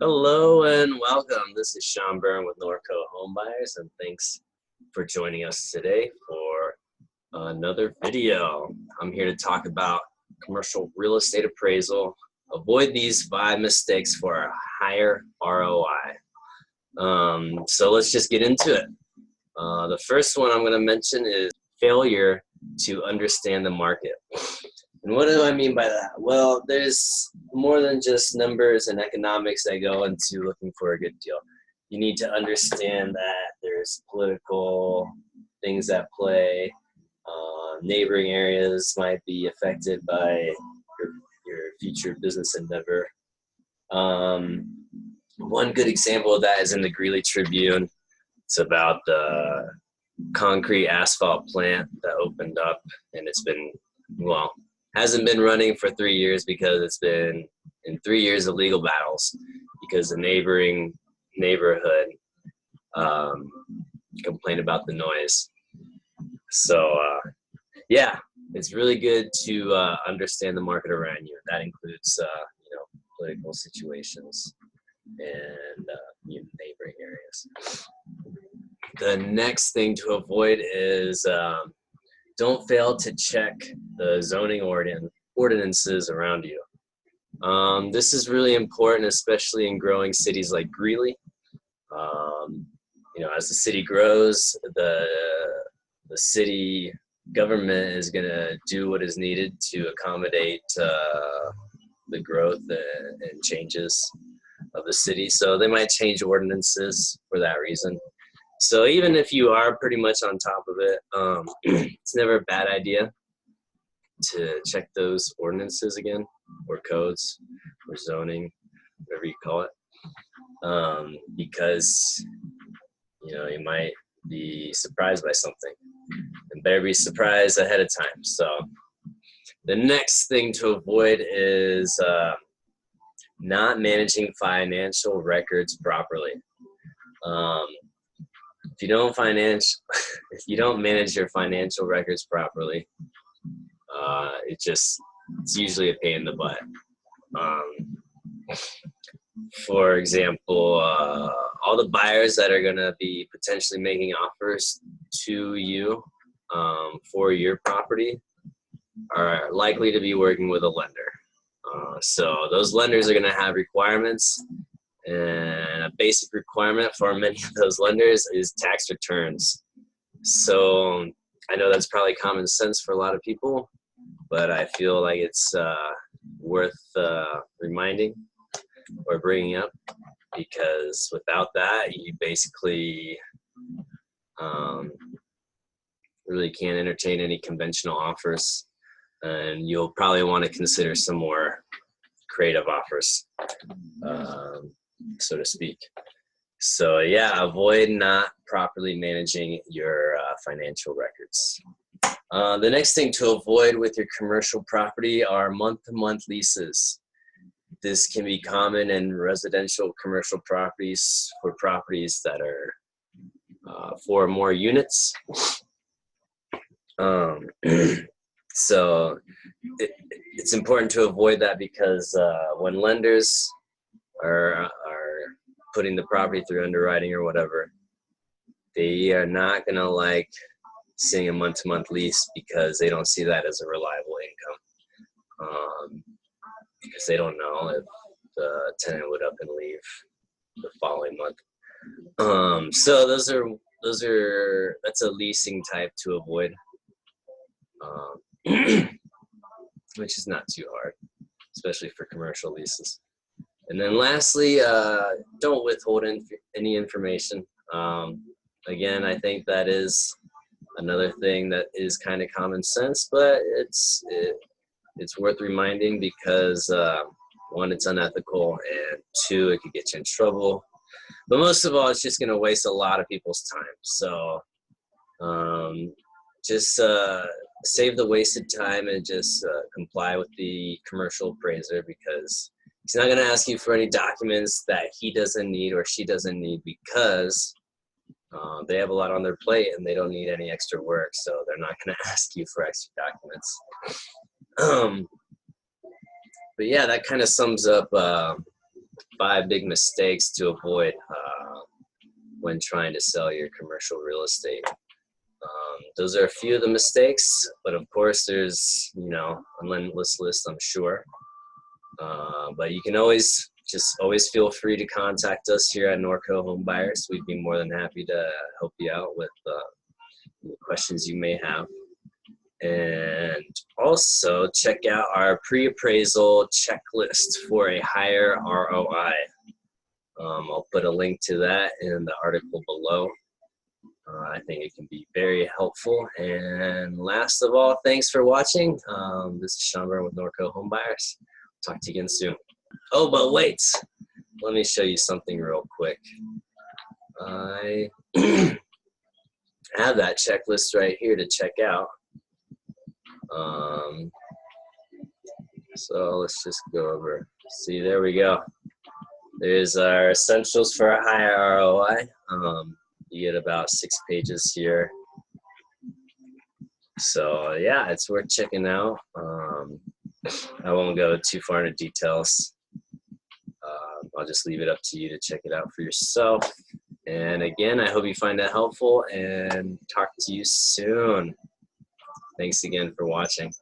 Hello and welcome. This is Sean Byrne with Norco Home Buyers, and thanks for joining us today for another video. I'm here to talk about commercial real estate appraisal. Avoid these 5 mistakes for a higher ROI. So let's just get into it. The first one I'm going to mention is failure to understand the market. And what do I mean by that? Well, there's more than just numbers and economics that go into looking for a good deal. You need to understand that there's political things at play. Neighboring areas might be affected by your future business endeavor. One good example of that is in the Greeley Tribune. It's about the concrete asphalt plant that opened up, and it's been, well, hasn't been running for 3 years because it's been in 3 years of legal battles because the neighboring neighborhood complained about the noise. So yeah, it's really good to understand the market around you. That includes political situations and neighboring areas. The next thing to avoid is don't fail to check the zoning ordinances around you. This is really important, especially in growing cities like Greeley. As the city grows, the city government is going to do what is needed to accommodate the growth and changes of the city. So they might change ordinances for that reason. So even if you are pretty much on top of it, it's never a bad idea to check those ordinances again, or codes, or zoning, whatever you call it, because you might be surprised by something, and better be surprised ahead of time. So the next thing to avoid is not managing financial records properly. If you don't manage your financial records properly, it's usually a pain in the butt. For example, all the buyers that are going to be potentially making offers to you for your property are likely to be working with a lender. So those lenders are going to have requirements. And a basic requirement for many of those lenders is tax returns. So I know that's probably common sense for a lot of people, but I feel like it's worth reminding or bringing up, because without that, you basically really can't entertain any conventional offers, and you'll probably want to consider some more creative offers, so to speak. So yeah, avoid not properly managing your financial records. The next thing to avoid with your commercial property are month-to-month leases. This can be common in residential commercial properties, for properties that are 4 or more units. So it's important to avoid that, because when lenders are putting the property through underwriting or whatever, they are not going to like seeing a month-to-month lease, because they don't see that as a reliable income, because they don't know if the tenant would up and leave the following month. So that's a leasing type to avoid, which is not too hard, especially for commercial leases. And then lastly, don't withhold any information. Again, I think that is another thing that is kind of common sense, but it's worth reminding, because 1, it's unethical, and 2, it could get you in trouble. But most of all, it's just going to waste a lot of people's time. So just save the wasted time and just comply with the commercial appraiser, because he's not going to ask you for any documents that he doesn't need or she doesn't need, because they have a lot on their plate and they don't need any extra work, so they're not going to ask you for extra documents. But yeah, that kind of sums up 5 big mistakes to avoid when trying to sell your commercial real estate. Those are a few of the mistakes, but of course there's, you know, a limitless list, I'm sure. But you can always feel free to contact us here at Norco Home Buyers. We'd be more than happy to help you out with the questions you may have. And also check out our pre-appraisal checklist for a higher ROI. I'll put a link to that in the article below. I think it can be very helpful. And last of all, thanks for watching. This is Sean Byrne with Norco Home Buyers. Talk to you again soon. Oh, but wait, let me show you something real quick. I have that checklist right here to check out. So let's just go over. See, there we go. There's our essentials for a higher ROI. You get about 6 pages here. So yeah, it's worth checking out. I won't go too far into details. I'll just leave it up to you to check it out for yourself. And again, I hope you find that helpful and talk to you soon. Thanks again for watching.